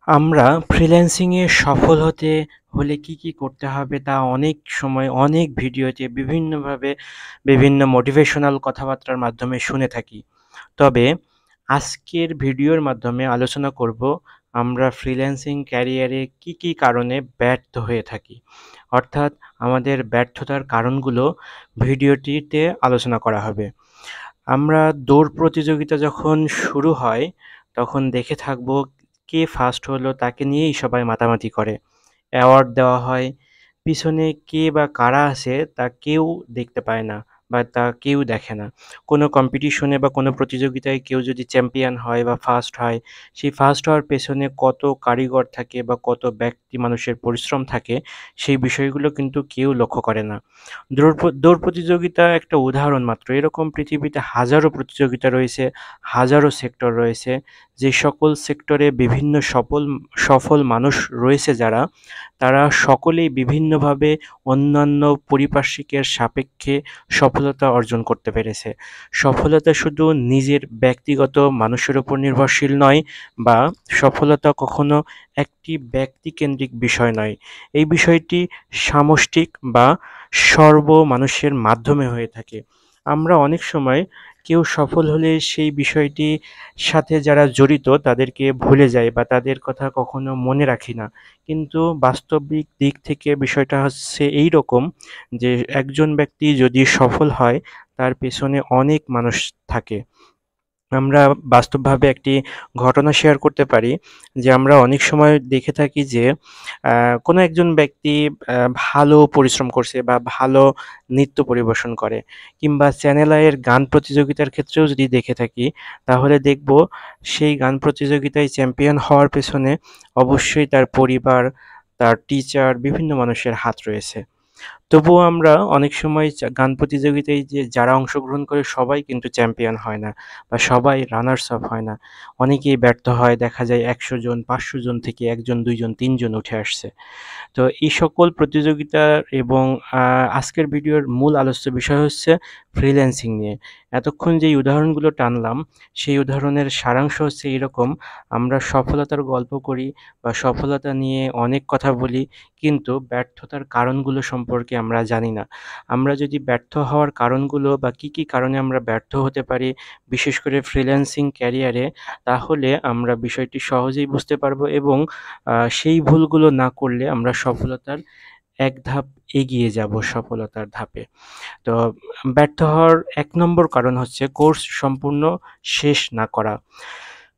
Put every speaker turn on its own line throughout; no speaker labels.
আমরা ফ্রিল্যান্সিংয়ে সফল হতে হলে কি করতে হবে তা অনেক সময় অনেক ভিডিওতে বিভিন্নভাবে বিভিন্ন মোটিভেশনাল কথাবার্তার মাধ্যমে শুনে থাকি। তবে আজকের ভিডিওর মাধ্যমে আলোচনা করব আমরা ফ্রিল্যান্সিং ক্যারিয়ারে কি কারণে ব্যর্থ হয়ে থাকি। অর্থাৎ আমাদের ব্যর্থতার কারণগুলো ভিডিওটিতে আলোচনা করা হবে। আমরা দৌড় প্রতিযোগিতা যখন শুরু হয়, তখন দেখে থাকব কে ফার্স্ট হলো তাকে নিয়েই সবাই মাতামাতি করে। অ্যাওয়ার্ড দেওয়া হয়, পিছনে কে বা কারা আছে তা কেউ দেখতে পায় না বা তা কেউ দেখে না। কোনো কম্পিটিশনে বা কোনো প্রতিযোগিতায় কেউ যদি চ্যাম্পিয়ন হয় বা ফার্স্ট হয়, সেই ফার্স্ট হওয়ার পেছনে কত কারিগর থাকে বা কত ব্যক্তি মানুষের পরিশ্রম থাকে, সেই বিষয়গুলো কিন্তু কেউ লক্ষ্য করে না। দৌড় প্রতিযোগিতা একটা উদাহরণ মাত্র। এরকম পৃথিবীতে হাজারো প্রতিযোগিতা রয়েছে, হাজারো সেক্টর রয়েছে। যে সকল সেক্টরে বিভিন্ন সফল মানুষ রয়েছে যারা, তারা সকলেই বিভিন্নভাবে অন্যান্য পারিপার্শ্বিকের সাপেক্ষে সফলতা অর্জন করতে পেরেছে। সফলতা শুধু নিজের ব্যক্তিগত মানুষের উপর নির্ভরশীল নয় বা সফলতা কখনো একটি ব্যক্তিকেন্দ্রিক বিষয় নয়। এই বিষয়টি সামষ্টিক বা মানুষের মাধ্যমে হয়ে থাকে। আমরা অনেক সময় কেউ সফল হলে সেই বিষয়টির সাথে যারা জড়িত তাদেরকে ভুলে যাই বা তাদের কথা কখনো মনে রাখি না। কিন্তু বাস্তবিক দিক থেকে বিষয়টা হচ্ছে এইরকম যে একজন ব্যক্তি যদি সফল হয় তার পেছনে অনেক মানুষ থাকে। আমরা বাস্তবভাবে একটি ঘটনা শেয়ার করতে পারি যে আমরা অনেক সময় দেখে থাকি যে কোনো একজন ব্যক্তি ভালো পরিশ্রম করছে বা ভালো নৃত্য পরিবেশন করে কিংবা চ্যানেল আইয়ের গান প্রতিযোগিতার ক্ষেত্রেও যদি দেখে থাকি, তাহলে দেখব সেই গান প্রতিযোগিতায় চ্যাম্পিয়ন হওয়ার পেছনে অবশ্যই তার পরিবার, তার টিচার, বিভিন্ন মানুষের হাত রয়েছে। তবুও আমরা অনেক সময় গান প্রতিযোগিতায় যে যারা অংশগ্রহণ করে সবাই কিন্তু চ্যাম্পিয়ন হয় না বা সবাই রানার্স আপ হয় না। অনেকেই ব্যর্থ হয়। দেখা যায় ১০০ জন, ৫০০ জন থেকে ১ জন, ২ জন, ৩ জন উঠে আসছে। তো এই সকল প্রতিযোগিতার এবং আজকের ভিডিওর মূল আলোচ্য বিষয় হচ্ছে ফ্রিল্যান্সিং নিয়ে। এতক্ষণ যেই উদাহরণগুলো টানলাম, সেই উদাহরণের সারাংশ হচ্ছে এরকম: আমরা সফলতার গল্প করি বা সফলতা নিয়ে অনেক কথা বলি, কিন্তু ব্যর্থতার কারণগুলো সম্পর্কে আমরা জানি না। আমরা যদি ব্যর্থ হওয়ার কারণগুলো বা কি কারণে আমরা ব্যর্থ হতে পারি, বিশেষ করে ফ্রিল্যান্সিং ক্যারিয়ারে, তাহলে আমরা বিষয়টি সহজেই বুঝতে পারবো এবং সেই ভুলগুলো না করলে আমরা সফলতার এক ধাপ এগিয়ে যাবো সফলতার ধাপে। তো ব্যর্থ হওয়ার ১ নম্বর কারণ হচ্ছে কোর্স সম্পূর্ণ শেষ না করা।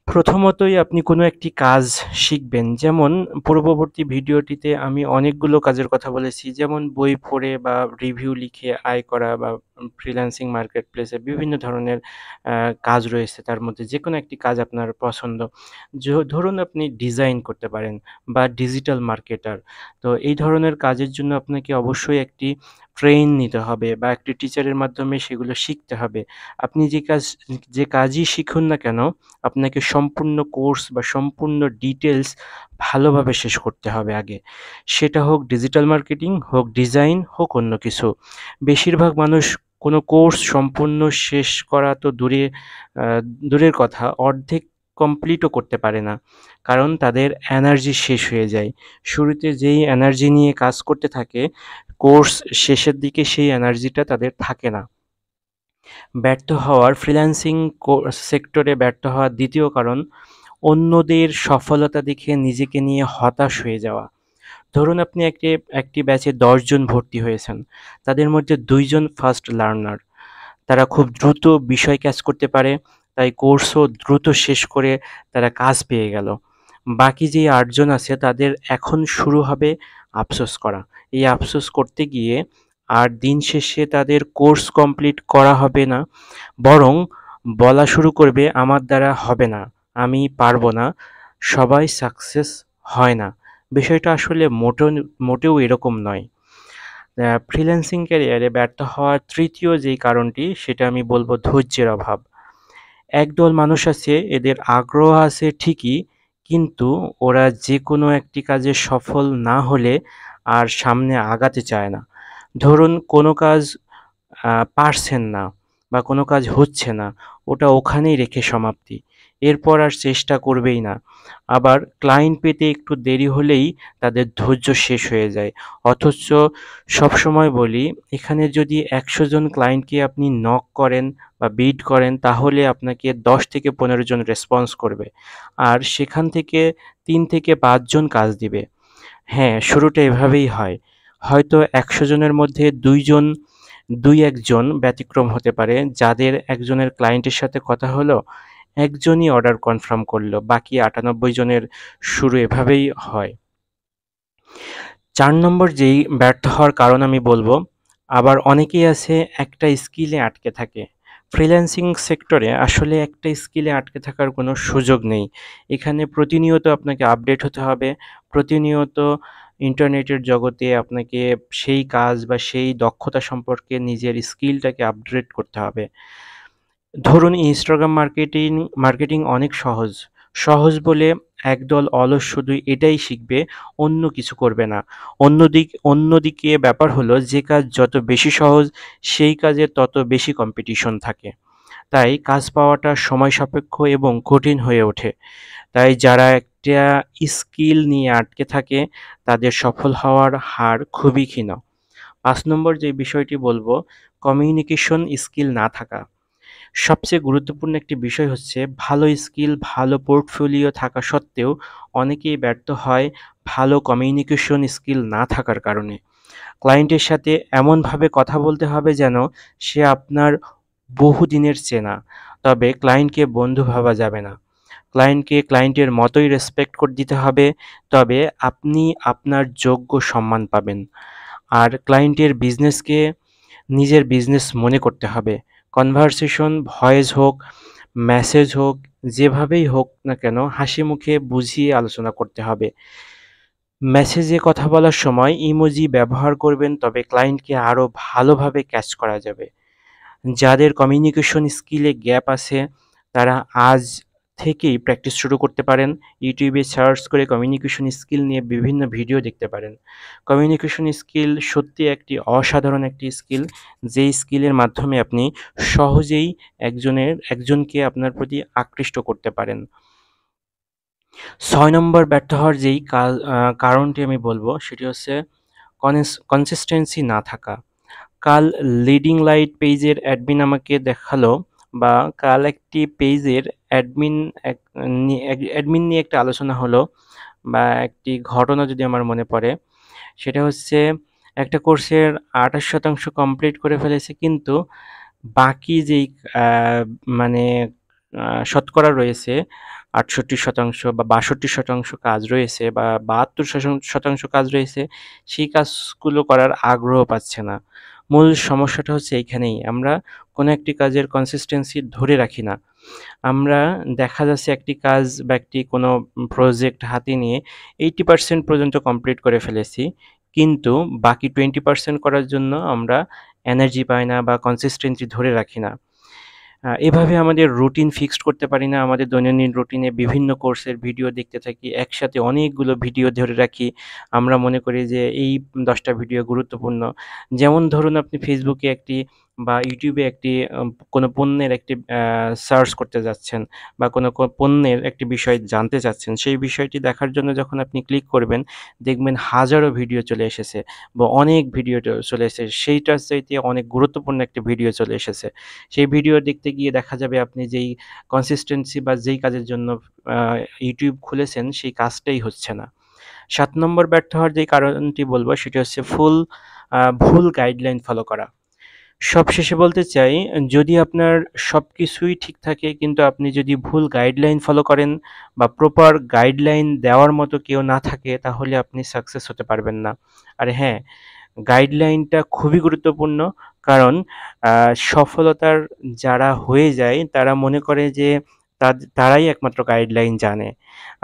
প্রথমতই আপনি কোনো একটি কাজ শিখবেন। যেমন পূর্ববর্তী ভিডিওটিতে আমি অনেকগুলো কাজের কথা বলেছি। যেমন বই পড়ে বা রিভিউ লিখে আয় করা বা ফ্রিল্যান্সিং মার্কেট প্লেসে বিভিন্ন ধরনের আ কাজ রয়েছে। তার মধ্যে যেকোনো একটি কাজ আপনার পছন্দ। ধরুন আপনি ডিজাইন করতে পারেন বা ডিজিটাল মার্কেটার। তো এই ধরনের কাজের জন্য আপনাকে অবশ্যই একটি ট্রেইন নিতে হবে বা একটি টিচারের মাধ্যমে সেগুলো শিখতে হবে। আপনি যে কাজই শিখুন না কেন, আপনাকে সম্পূর্ণ কোর্স বা সম্পূর্ণ ডিটেইলস ভালোভাবে শেষ করতে হবে আগে। সেটা হোক ডিজিটাল মার্কেটিং, হোক ডিজাইন, হোক অন্য কিছু। বেশিরভাগ মানুষ কোনো কোর্স সম্পূর্ণ শেষ করা তো আ দূরের কথা, অর্ধেক কমপ্লিটও করতে পারে না। কারণ তাদের এনার্জি শেষ হয়ে যায়। শুরুতে যেই এনার্জি নিয়ে কাজ করতে থাকে, কোর্স শেষের দিকে সেই এনার্জিটা তাদের থাকে না। ফ্রিল্যান্সিং সেক্টরে ব্যর্থ হওয়ার ২য় কারণ, অন্যদের সফলতা দেখে নিজেকে নিয়ে হতাশ হয়ে যাওয়া। ধরুন আপনি একটি ব্যাচে ১০ জন ভর্তি হয়েছেন। তাদের মধ্যে ২ জন ফার্স্ট লার্নার। তারা খুব দ্রুত বিষয় ক্যাচ করতে পারে, তাই কোর্সও দ্রুত শেষ করে তারা কাজ পেয়ে গেল। বাকি যে ৮ জন আছে তাদের এখন শুরু হবে আফসোস করা। এই আফসোস করতে গিয়ে আর দিন শেষে তাদের কোর্স কমপ্লিট করা হবে না, বরং বলা শুরু করবে, "আমার দ্বারা হবে না, আমি পারব না, সবাই সাকসেস হয় না।" বিষয়টা আসলে মোটেও এরকম নয়। ফ্রিল্যান্সিং ক্যারিয়ারে ব্যর্থ হওয়ার ৩য় যেই কারণটি সেটা আমি বলব ধৈর্যের অভাব। একদল মানুষ আছে, এদের আগ্রহ আছে ঠিকই, কিন্তু ওরা যেকোনো একটি কাজে সফল না হলে আর সামনে আগাতে চায় না। ধরুন কোনো কাজ পারছেন না বা কোনো কাজ হচ্ছে না, ওটা ওখানেই রেখে সমাপ্তি। এরপর আর চেষ্টা করবেই না। আবার ক্লায়েন্ট পেতে একটু দেরি হলেই তাদের ধৈর্য শেষ হয়ে যায়। অথচ সবসময় বলি, এখানে যদি ১০০ জন ক্লায়েন্টকে আপনি নক করেন বা বিড করেন, তাহলে আপনাকে ১০ থেকে ১৫ জন রেসপন্স করবে। আর সেখান থেকে ৩ থেকে ৫ জন কাজ দিবে। হ্যাঁ, শুরুটা এভাবেই হয়। হয়তো ১০০ জনের মধ্যে ২-১ জন ব্যতিক্রম হতে পারে, যাদের একজনের ক্লায়েন্টের সাথে কথা হলো, একজনই অর্ডার কনফার্ম করলো। বাকি ৯৮ জনের শুরু এভাবেই হয়। ৪ নম্বর যেই ব্যর্থ হওয়ার কারণ আমি বলব, আবার অনেকেই আছে একটা স্কিলে আটকে থাকে। ফ্রিল্যান্সিং সেক্টরে আসলে একটা স্কিলে আটকে থাকার কোনো সুযোগ নেই। এখানে প্রতিনিয়ত আপনাকে আপডেট হতে হবে। প্রতিনিয়ত ইন্টারনেটের জগতে আপনাকে সেই কাজ বা সেই দক্ষতা সম্পর্কে নিজের স্কিলটাকে আপগ্রেড করতে হবে। ধরুন Instagram মার্কেটিং অনেক সহজ। সহজ বলে একদল অলস শুধু এটাই শিখবে, অন্য কিছু করবে না। অন্যদিকে ব্যাপার হলো, যে কাজ যত বেশি সহজ, সেই কাজে তত বেশি কম্পিটিশন থাকে। তাই কাজ পাওয়াটা সময় সাপেক্ষ এবং কঠিন হয়ে ওঠে। তাই যারা একটা স্কিল নিয়ে আটকে থাকে, তাদের সফল হওয়ার হার খুবই ক্ষীণ। ৫ নম্বর যে বিষয়টি বলব, কমিউনিকেশন স্কিল না থাকা। সবচেয়ে গুরুত্বপূর্ণ একটি বিষয় হচ্ছে, ভালো স্কিল, ভালো পোর্টফোলিও থাকা সত্ত্বেও অনেকেই ব্যর্থ হয় ভালো কমিউনিকেশন স্কিল না থাকার কারণে। ক্লায়েন্টের সাথে এমনভাবে কথা বলতে হবে যেন সে আপনার বহুদিনের চেনা। তবে ক্লায়েন্টকে বন্ধু ভাবা যাবে না। ক্লায়েন্টকে ক্লায়েন্টের মতোই রেসপেক্ট দিতে হবে, তবে আপনি আপনার যোগ্য সম্মান পাবেন। আর ক্লায়েন্টের বিজনেসকে নিজের বিজনেস মনে করতে হবে। কনভারসেশন ভয়েস হোক, মেসেজ হোক, যেভাবেই হোক না কেন হাসিমুখে বুঝিয়ে আলোচনা করতে হবে। মেসেজে কথা বলার সময় ইমোজি ব্যবহার করবেন, তবে ক্লায়েন্টকে আরও ভালোভাবে ক্যাচ করা যাবে। যাদের কমিউনিকেশন স্কিলে গ্যাপ আছে, তারা আজ থেকেই প্র্যাকটিস শুরু করতে পারেন। ইউটিউবে সার্চ করে কমিউনিকেশন স্কিল নিয়ে বিভিন্ন ভিডিও দেখতে পারেন। কমিউনিকেশন স্কিল সত্যি একটি অসাধারণ একটি স্কিল, যেই স্কিলের মাধ্যমে আপনি সহজেই একজনকে আপনার প্রতি আকৃষ্ট করতে পারেন। ৬ নম্বর ব্যর্থ হওয়ার যেই কারণটি আমি বলব, সেটি হচ্ছে কনসিস্টেন্সি না থাকা। কাল লিডিং লাইট পেজের অ্যাডমিন আমাকে দেখালো, বা কাল একটি পেজের অ্যাডমিন এক অ্যাডমিন নিয়ে একটা আলোচনা হলো, বা একটি ঘটনা যদি আমার মনে পড়ে, সেটা হচ্ছে একটা কোর্সের ২৮% কমপ্লিট করে ফেলেছে, কিন্তু বাকি যেই আ মানে শতকরা রয়েছে ৬৮% বা ৬২% কাজ রয়েছে, বা ৭২% কাজ রয়েছে, সেই কাজগুলো করার আগ্রহ পাচ্ছে না। মূল সমস্যাটা হচ্ছে এইখানেই। আমরা কোনো একটি কাজের কনসিস্টেন্সি ধরে রাখি না। আমরা দেখা যাচ্ছে একটি কাজ বা একটি কোনো প্রজেক্ট হাতে নিয়ে 80% পর্যন্ত কমপ্লিট করে ফেলেছি। কিন্তু বাকি 20% করার জন্য আমরা এনার্জি পাই না বা কনসিস্টেন্সি ধরে রাখি না। এভাবে আমাদের রুটিন ফিক্সড করতে পারি না। আমাদের দৈনন্দিন রুটিনে বিভিন্ন কোর্সের ভিডিও দেখতে থাকি। একসাথে অনেকগুলো ভিডিও ধরে রাখি। আমরা মনে করি যে এই ১০ টা ভিডিও গুরুত্বপূর্ণ। যেমন ধরুন, আপনি Facebook এ একটি বা YouTube এ একটি কোনো পণ্যের একটি সার্চ করতে যাচ্ছেন, বা কোনো পণ্যের একটি বিষয় জানতে চাচ্ছেন। সেই বিষয়টি দেখার জন্য যখন আপনি ক্লিক করবেন, দেখবেন হাজারো ভিডিও চলে এসেছে, বা অনেক ভিডিও চলে এসেছে। সেইটার চাইতে অনেক গুরুত্বপূর্ণ একটি ভিডিও চলে এসেছে। সেই ভিডিও দেখতে গিয়ে দেখা যাবে আপনি যেই কনসিস্টেন্সি বা যেই কাজের জন্য আ YouTube খুলেছেন, সেই কাজটাই হচ্ছে না। ৭ নম্বর ব্যর্থ হওয়ার যেই কারণটি বলব, সেটি হচ্ছে ভুল গাইডলাইন ফলো করা। সবশেষে বলতে চাই, যদি আপনার সবকিছুই ঠিক থাকে, কিন্তু আপনি যদি ভুল গাইডলাইন ফলো করেন বা প্রপার গাইডলাইন দেওয়ার মতো কেউ না থাকে, তাহলে আপনি সাকসেস হতে পারবেন না। আর হ্যাঁ, গাইডলাইনটা খুবই গুরুত্বপূর্ণ। কারণ আ সফলতার যারা হয়ে যায়, তারা মনে করে যে তারাই একমাত্র গাইডলাইন জানে।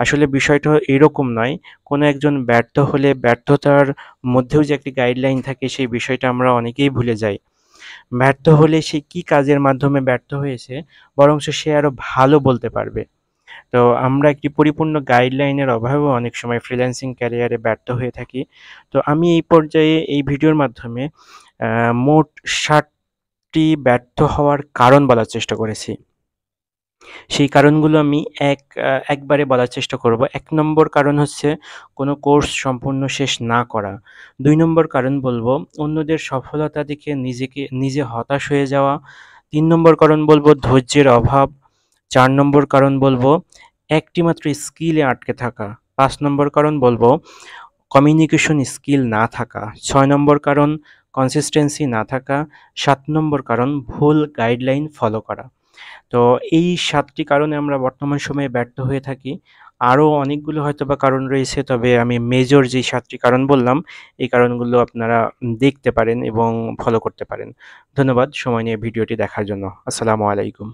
আসলে বিষয়টা এরকম নয়। কোনো একজন ব্যর্থ হলে ব্যর্থতার মধ্যেও যে একটি গাইডলাইন থাকে, সেই বিষয়টা আমরা অনেকেই ভুলে যাই। ব্যর্থ হলে সে কি কাজের মাধ্যমে ব্যর্থ হয়েছে, বরঞ্চ সে আরো ভালো বলতে পারবে। তো আমরা একটি পরিপূর্ণ গাইডলাইনের অভাবেও অনেক সময় ফ্রিল্যান্সিং ক্যারিয়ারে ব্যর্থ হয়ে থাকি। তো আমি এই পর্যায়ে এই ভিডিওর মাধ্যমে মোট ৭ টি ব্যর্থ হওয়ার কারণ বলার চেষ্টা করেছি। সেই কারণগুলো আমি একবারে বলার চেষ্টা করব। ১ নম্বর কারণ হচ্ছে কোনো কোর্স সম্পূর্ণ শেষ না করা। ২ নম্বর কারণ বলব অন্যদের সফলতা দেখে নিজে হতাশ হয়ে যাওয়া। ৩ নম্বর কারণ বলব ধৈর্যের অভাব। ৪ নম্বর কারণ বলব একটি মাত্র স্কিলে আটকে থাকা। ৫ নম্বর কারণ বলব কমিউনিকেশন স্কিল না থাকা। ৬ নম্বর কারণ কনসিস্টেন্সি না থাকা। ৭ নম্বর কারণ ভুল গাইডলাইন ফলো করা। তো এই ৭ টি কারণে আমরা বর্তমান সময়ে ব্যর্থ হয়ে থাকি। আরও অনেকগুলো হয়তোবা কারণ রয়েছে, তবে আমি মেজর যেই ৭ টি কারণ বললাম, এই কারণগুলো আপনারা দেখতে পারেন এবং ফলো করতে পারেন। ধন্যবাদ সময় নিয়ে ভিডিওটি দেখার জন্য। আসসালামু আলাইকুম।